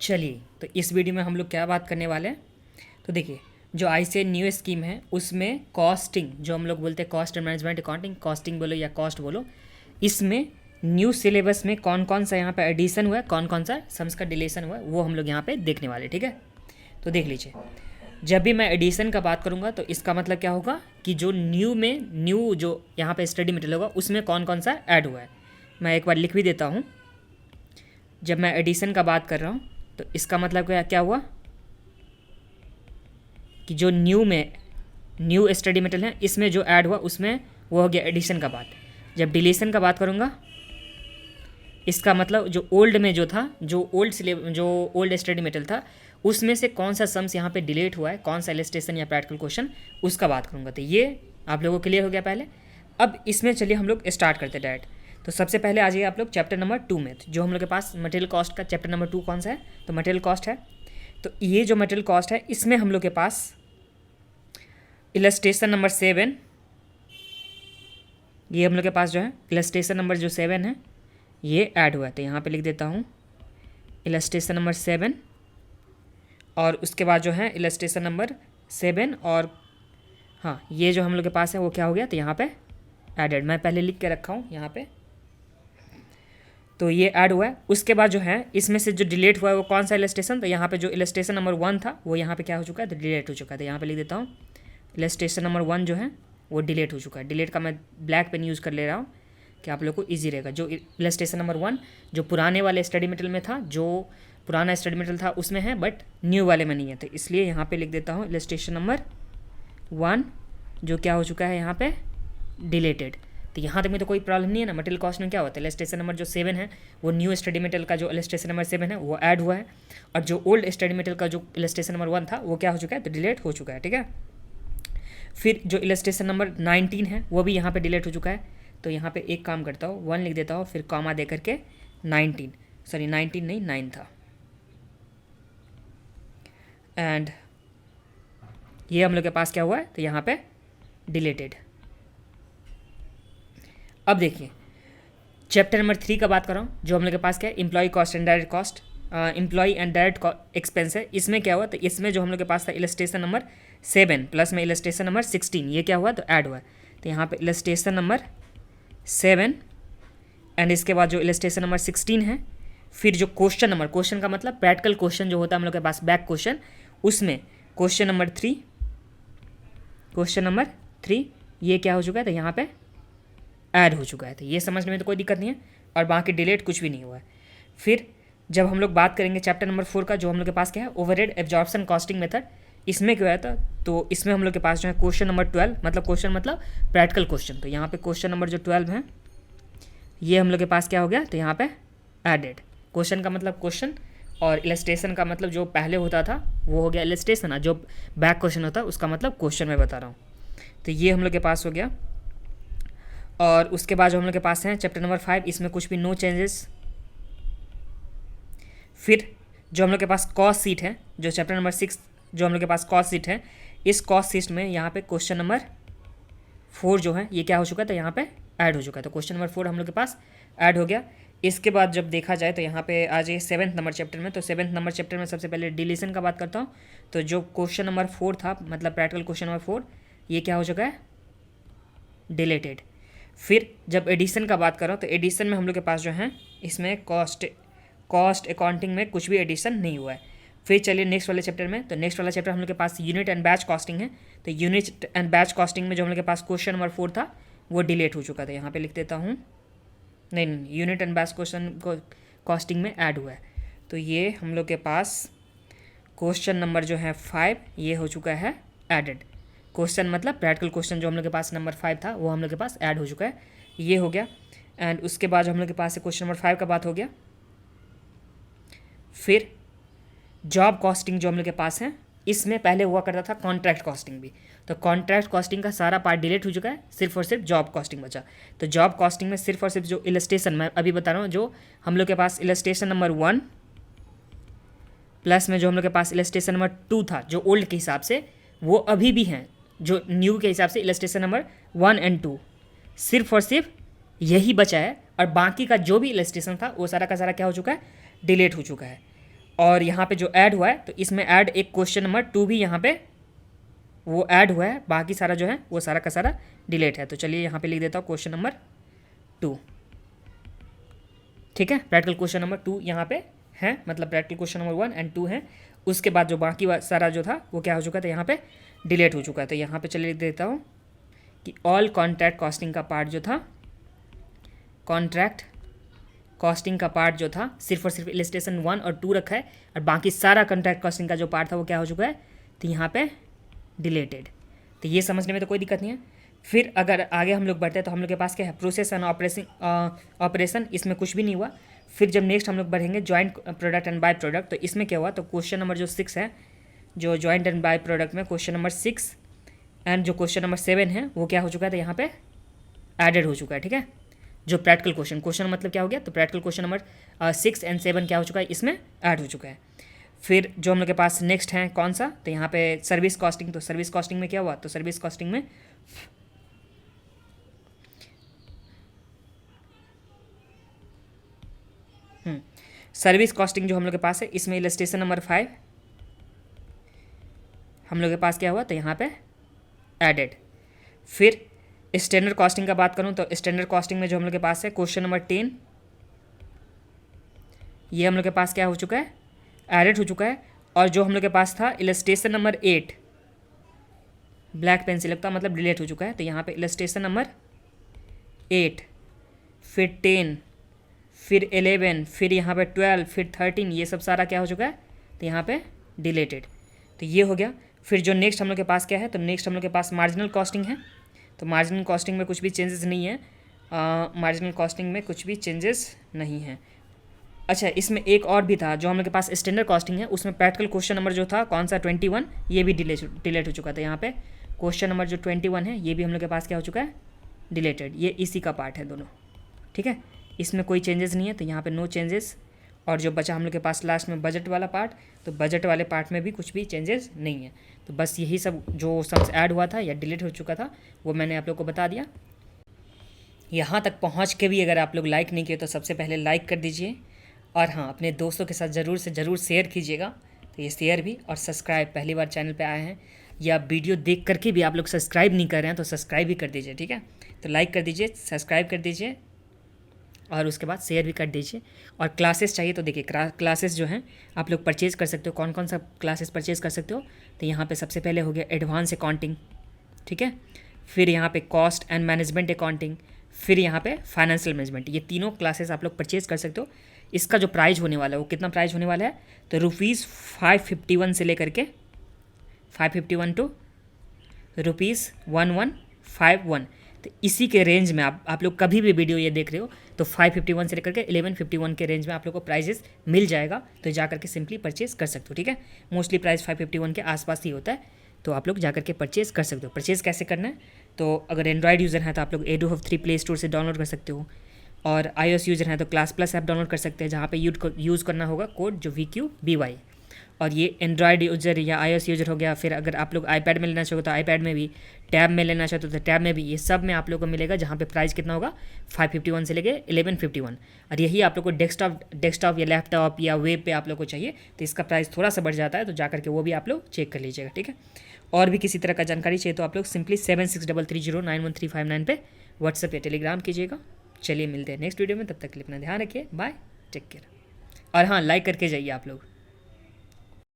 चलिए, तो इस वीडियो में हम लोग क्या बात करने वाले हैं। तो देखिए, जो आईसीएआई न्यू स्कीम है उसमें कॉस्टिंग, जो हम लोग बोलते हैं cost and management accounting, costing बोलो या कॉस्ट बोलो, इसमें न्यू सिलेबस में कौन कौन सा यहाँ पे एडिशन हुआ है, कौन कौन सा सम्स का डिलीशन हुआ है, वो हम लोग यहाँ पे देखने वाले। ठीक है, तो देख लीजिए। जब भी मैं एडिशन का बात करूँगा तो इसका मतलब क्या होगा कि जो न्यू जो यहाँ पे स्टडी मटेरियल होगा उसमें कौन कौन सा ऐड हुआ है। मैं एक बार लिख भी देता हूँ। जब मैं एडिशन का बात कर रहा हूँ तो इसका मतलब क्या हुआ कि जो न्यू स्टडी मटेरियल है इसमें जो ऐड हुआ उसमें वो हो गया एडिशन का बात। जब डिलीशन का बात करूँगा इसका मतलब जो ओल्ड में जो था, जो ओल्ड स्टडी मटेरियल था उसमें से कौन सा सम्स यहाँ पे डिलीट हुआ है, कौन सा इलस्ट्रेशन या प्रैक्टिकल क्वेश्चन, उसका बात करूँगा। तो ये आप लोगों को क्लियर हो गया पहले। अब इसमें चलिए हम लोग स्टार्ट करते हैं डायरेक्ट। तो सबसे पहले आ जाइए आप लोग चैप्टर नंबर 2 में। जो हम लोग के पास मटेरियल कॉस्ट का चैप्टर नंबर 2 कौन सा है, तो मटेरियल कॉस्ट है। तो ये जो मटेरियल कॉस्ट है इसमें हम लोग के पास इलस्ट्रेशन नंबर 7, ये हम लोग के पास जो है इलस्ट्रेशन नंबर जो 7 है ये ऐड हुआ है। तो यहाँ पे लिख देता हूँ इलस्ट्रेशन नंबर 7, और उसके बाद जो है इलस्ट्रेशन नंबर 7 और हाँ ये जो हम लोग के पास है वो क्या हो गया, तो यहाँ पे एडेड, मैं पहले लिख के रखा हूँ यहाँ पे। तो ये ऐड हुआ है। उसके बाद जो है इसमें से जो डिलीट हुआ है वो कौन सा इलस्ट्रेशन, तो यहाँ पे जो इलस्ट्रेशन नंबर 1 था वो यहाँ पे क्या हो चुका है, तो डिलीट हो चुका है। तो यहाँ पे लिख देता हूँ इलस्ट्रेशन नंबर 1 जो है वो डिलीट हो चुका है। डिलीट का मैं ब्लैक पेन यूज़ कर ले रहा हूँ कि आप लोग को ईजी रहेगा। जो इलस्ट्रेशन नंबर 1 जो पुराने वाले स्टडी मटेरियल में था, जो पुराना स्टडी मटेरियल था उसमें है बट न्यू वाले में नहीं है, तो इसलिए यहाँ पे लिख देता हूँ इलस्ट्रेशन नंबर 1 जो क्या हो चुका है यहाँ पे डिलीटेड। तो यहाँ तक में तो कोई प्रॉब्लम नहीं है ना। मटेरियल कॉस्ट में क्या होता है, इलस्ट्रेशन नंबर जो 7 है वो न्यू स्टडी मटेरियल का जो इलस्ट्रेशन नंबर 7 है वो ऐड हुआ है, और जो ओल्ड स्टडी मटेरियल का जो इलस्ट्रेशन नंबर 1 था वो क्या हो चुका है, तो डिलीट हो चुका है। ठीक है, फिर जो इलस्ट्रेशन नंबर 19 है वो भी यहाँ पे डिलीट हो चुका है। तो यहाँ पे एक काम करता हूँ, 1 लिख देता हूँ, फिर कॉमा दे करके 19 नहीं 9 था, एंड ये हम लोग के पास क्या हुआ है, तो यहाँ पे डिलीटेड। अब देखिए चैप्टर नंबर 3 का बात कर रहा हूँ, जो हम लोग के पास क्या है, employ cost and direct cost, employ and direct expense है। इसमें क्या हुआ, तो इसमें जो हम लोग के पास था इलस्ट्रेशन नंबर 7 प्लस में इलस्ट्रेशन नंबर 16, ये क्या हुआ, तो ऐड हुआ है। तो यहाँ पे इलस्ट्रेशन नंबर 7 एंड इसके बाद जो इलस्ट्रेशन नंबर 16 है, फिर जो क्वेश्चन का मतलब प्रैक्टिकल क्वेश्चन जो होता है हम लोग के पास बैक क्वेश्चन, उसमें क्वेश्चन नंबर 3 ये क्या हो चुका है, तो यहाँ पे ऐड हो चुका है। तो ये समझने में तो कोई दिक्कत नहीं है, और बाकी डिलीट कुछ भी नहीं हुआ है। फिर जब हम लोग बात करेंगे चैप्टर नंबर 4 का, जो हम लोग के पास क्या है, ओवरहेड एब्जॉर्प्शन कॉस्टिंग मेथड, इसमें क्या था, तो इसमें हम लोग के पास जो है क्वेश्चन नंबर 12, मतलब क्वेश्चन मतलब प्रैक्टिकल क्वेश्चन, तो यहाँ पे क्वेश्चन नंबर जो 12 है ये हम लोग के पास क्या हो गया, तो यहाँ पे एडेड। क्वेश्चन का मतलब क्वेश्चन, और इलस्ट्रेशन का मतलब जो पहले होता था वो हो गया इलस्ट्रेशन, और जो बैक क्वेश्चन होता है उसका मतलब क्वेश्चन मैं बता रहा हूँ। तो ये हम लोग के पास हो गया। और उसके बाद जो हम लोग के पास है चैप्टर नंबर 5, इसमें कुछ भी नो चेंजेस। फिर जो हम लोग के पास कॉस्ट सीट है, जो चैप्टर नंबर 6 जो हम लोग के पास कॉस्ट सीट है, इस कॉस्ट सीट में यहाँ पे क्वेश्चन नंबर 4 जो है ये क्या हो चुका है, तो यहाँ पे ऐड हो चुका है। तो क्वेश्चन नंबर 4 हम लोग के पास ऐड हो गया। इसके बाद जब देखा जाए तो यहाँ पे आ जाइए 7th नंबर चैप्टर में। तो 7th नंबर चैप्टर में सबसे पहले डिलीशन का बात करता हूँ। तो जो क्वेश्चन नंबर 4 था, मतलब प्रैक्टिकल क्वेश्चन नंबर 4, ये क्या हो चुका है, डिलीटेड। फिर जब एडिशन का बात करो तो एडिशन में हम लोग के पास जो है इसमें कॉस्ट अकाउंटिंग में कुछ भी एडिशन नहीं हुआ है। फिर चलिए नेक्स्ट वाले चैप्टर में। तो नेक्स्ट वाला चैप्टर हम लोग के पास यूनिट एंड बैच कॉस्टिंग है। तो यूनिट एंड बैच कॉस्टिंग में जो हम लोग के पास क्वेश्चन नंबर 4 था वो डिलीट हो चुका था। यहाँ पे लिख देता हूँ, नहीं unit and batch question costing में ऐड हुआ है। तो ये हम लोग के पास क्वेश्चन नंबर जो है 5 ये हो चुका है एडेड। क्वेश्चन मतलब प्रैक्टिकल क्वेश्चन जो हम लोग के पास नंबर 5 था वो हम लोग के पास ऐड हो चुका है, ये हो गया। एंड उसके बाद जो हम लोग के पास क्वेश्चन नंबर 5 का बात हो गया। फिर जॉब कॉस्टिंग जो हम लोग के पास है, इसमें पहले हुआ करता था कॉन्ट्रैक्ट कॉस्टिंग भी। तो कॉन्ट्रैक्ट कॉस्टिंग का सारा पार्ट डिलीट हो चुका है, सिर्फ और सिर्फ जॉब कॉस्टिंग बचा। तो जॉब कॉस्टिंग में सिर्फ और सिर्फ जो इलस्ट्रेशन मैं अभी बता रहा हूँ, जो हम लोग के पास इलस्ट्रेशन नंबर 1 प्लस में जो हम लोग के पास इलस्ट्रेशन नंबर 2 था जो ओल्ड के हिसाब से, वो अभी भी हैं जो न्यू के हिसाब से इलस्ट्रेशन नंबर 1 एंड 2, सिर्फ और सिर्फ यही बचा है। और बाकी का जो भी इलस्ट्रेशन था वो सारा का सारा क्या हो चुका है, डिलीट हो चुका है। और यहाँ पे जो ऐड हुआ है तो इसमें ऐड एक क्वेश्चन नंबर 2 भी यहाँ पे वो ऐड हुआ है, बाकी सारा जो है वो सारा का सारा डिलीट है। तो चलिए यहाँ पे लिख देता हूँ क्वेश्चन नंबर 2। ठीक है, प्रैक्टिकल क्वेश्चन नंबर 2 यहाँ पे है, मतलब प्रैक्टिकल क्वेश्चन नंबर 1 एंड 2 है। उसके बाद जो बाकी सारा जो था वो क्या हो चुका था, यहाँ पे डिलीट हो चुका है। तो यहाँ पे चलिए लिख देता हूँ कि ऑल कॉन्ट्रैक्ट कॉस्टिंग का पार्ट जो था, कॉन्ट्रैक्ट कॉस्टिंग का पार्ट जो था सिर्फ और सिर्फ इलस्ट्रेशन 1 और 2 रखा है, और बाकी सारा कॉन्ट्रैक्ट कॉस्टिंग का जो पार्ट था वो क्या हो चुका है, तो यहाँ पे डिलीटेड। तो ये समझने में तो कोई दिक्कत नहीं है। फिर अगर आगे हम लोग बढ़ते हैं तो हम लोग के पास क्या है, प्रोसेस एंड ऑपरेशन, इसमें कुछ भी नहीं हुआ। फिर जब नेक्स्ट हम लोग बढ़ेंगे joint product and by product, तो इसमें क्या हुआ, तो क्वेश्चन नंबर जो 6 है, जो जॉइंट एंड बाय प्रोडक्ट में क्वेश्चन नंबर 6 एंड जो क्वेश्चन नंबर 7 है वो क्या हो चुका है, तो यहाँ पे एडेड हो चुका है। ठीक है, जो प्रैक्टिकल क्वेश्चन मतलब क्या हो गया, तो प्रैक्टिकल क्वेश्चन नंबर 6 एंड 7 क्या हो चुका है, इसमें ऐड हो चुका है। फिर जो हम लोग के पास नेक्स्ट है कौन सा, तो यहाँ पे सर्विस कॉस्टिंग। तो सर्विस कॉस्टिंग में क्या हुआ, तो सर्विस कॉस्टिंग में सर्विस कॉस्टिंग जो हम लोग के पास है, इसमें इलस्ट्रेशन नंबर 5 हम लोग के पास क्या हुआ, तो यहाँ पे एडेड। फिर स्टैंडर्ड कॉस्टिंग का बात करूँ तो स्टैंडर्ड कॉस्टिंग में जो हम लोग के पास है क्वेश्चन नंबर 10, ये हम लोग के पास क्या हो चुका है, एडेड हो चुका है। और जो हम लोग के पास था इलस्ट्रेशन नंबर 8, ब्लैक पेन से लगता मतलब डिलीट हो चुका है। तो यहाँ पे इलस्ट्रेशन नंबर 8, फिर 10, फिर 11, फिर यहाँ पे 12, फिर 13, ये सब सारा क्या हो चुका है, तो यहाँ पे डिलीटेड। तो ये हो गया। फिर जो नेक्स्ट हम लोग के पास क्या है, तो नेक्स्ट हम लोग के पास मार्जिनल कॉस्टिंग है। तो मार्जिनल कॉस्टिंग में कुछ भी चेंजेस नहीं है, मार्जिनल कॉस्टिंग में कुछ भी चेंजेस नहीं है। अच्छा, इसमें एक और भी था जो हम लोग के पास स्टैंडर्ड कॉस्टिंग है, उसमें प्रैक्टिकल क्वेश्चन नंबर जो था कौन सा 21, ये भी डिलीट हो चुका था। यहाँ पे क्वेश्चन नंबर जो 21 है ये भी हम लोग के पास क्या हो चुका है, डिलीटेड। ये इसी का पार्ट है दोनों। ठीक है, इसमें कोई चेंजेस नहीं है, तो यहाँ पे नो चेंजेस। और जो बचा हम लोग के पास लास्ट में बजट वाला पार्ट, तो बजट वाले पार्ट में भी कुछ भी चेंजेस नहीं है। तो बस यही सब जो सम्स ऐड हुआ था या डिलीट हो चुका था वो मैंने आप लोग को बता दिया। यहाँ तक पहुँच के भी अगर आप लोग लाइक नहीं किए तो सबसे पहले लाइक कर दीजिए, और हाँ अपने दोस्तों के साथ ज़रूर से ज़रूर शेयर कीजिएगा। तो ये शेयर भी, और सब्सक्राइब, पहली बार चैनल पे आए हैं या वीडियो देख करके भी आप लोग सब्सक्राइब नहीं कर रहे हैं तो सब्सक्राइब भी कर दीजिए। ठीक है, तो लाइक कर दीजिए, सब्सक्राइब कर दीजिए, और उसके बाद शेयर भी कर दीजिए। और क्लासेस चाहिए तो देखिए क्लासेस जो हैं आप लोग परचेज़ कर सकते हो। कौन कौन सा क्लासेस परचेज़ कर सकते हो, तो यहाँ पे सबसे पहले हो गया एडवांस अकाउंटिंग। ठीक है, फिर यहाँ पे कॉस्ट एंड मैनेजमेंट अकाउंटिंग, फिर यहाँ पे फाइनेंशियल मैनेजमेंट। ये तीनों क्लासेस आप लोग परचेज़ कर सकते हो। इसका जो प्राइस होने वाला है वो कितना प्राइस होने वाला है, तो ₹551 से लेकर के 551 टू ₹1151। तो इसी के रेंज में आप लोग कभी भी वीडियो ये देख रहे हो तो 551 से लेकर के 1151 के रेंज में आप लोग को प्राइजेस मिल जाएगा। तो जा करके सिंपली परचेज कर सकते हो। ठीक है, मोस्टली प्राइस 551 के आसपास ही होता है, तो आप लोग जा करके परचेज कर सकते हो। परचेज कैसे करना है, तो अगर एंड्रॉयड यूज़र है तो आप लोग एडो हब 3 प्ले स्टोर से डाउनलोड कर सकते हो, और iOS यूज़र है तो क्लास प्लस ऐप डाउनलोड कर सकते हैं, जहाँ पे यूज़ करना होगा कोड जो VQBY। और ये एंड्रॉयड यूज़र या iOS यूज़र हो गया। फिर अगर आप लोग आईपैड में लेना चाहो तो आईपैड में भी, टैब में लेना चाहते हो तो टैब में भी, ये सब में आप लोग को मिलेगा, जहाँ पे प्राइस कितना होगा 551 से लेके 1151। और यही आप लोग को डेस्कटॉप या लैपटॉप या वेब पे आप लोग को चाहिए तो इसका प्राइस थोड़ा सा बढ़ जाता है, तो जा करके वो भी आप लोग चेक कर लीजिएगा। ठीक है, और भी किसी तरह का जानकारी चाहिए तो आप लोग सिंपली 7633091359 पे व्हाट्सएप या टेलीग्राम कीजिएगा। चलिए मिलते हैं नेक्स्ट वीडियो में, तब तक के लिए अपना ध्यान रखिए, बाय, टेक केयर। और हाँ, लाइक करके जाइए आप लोग।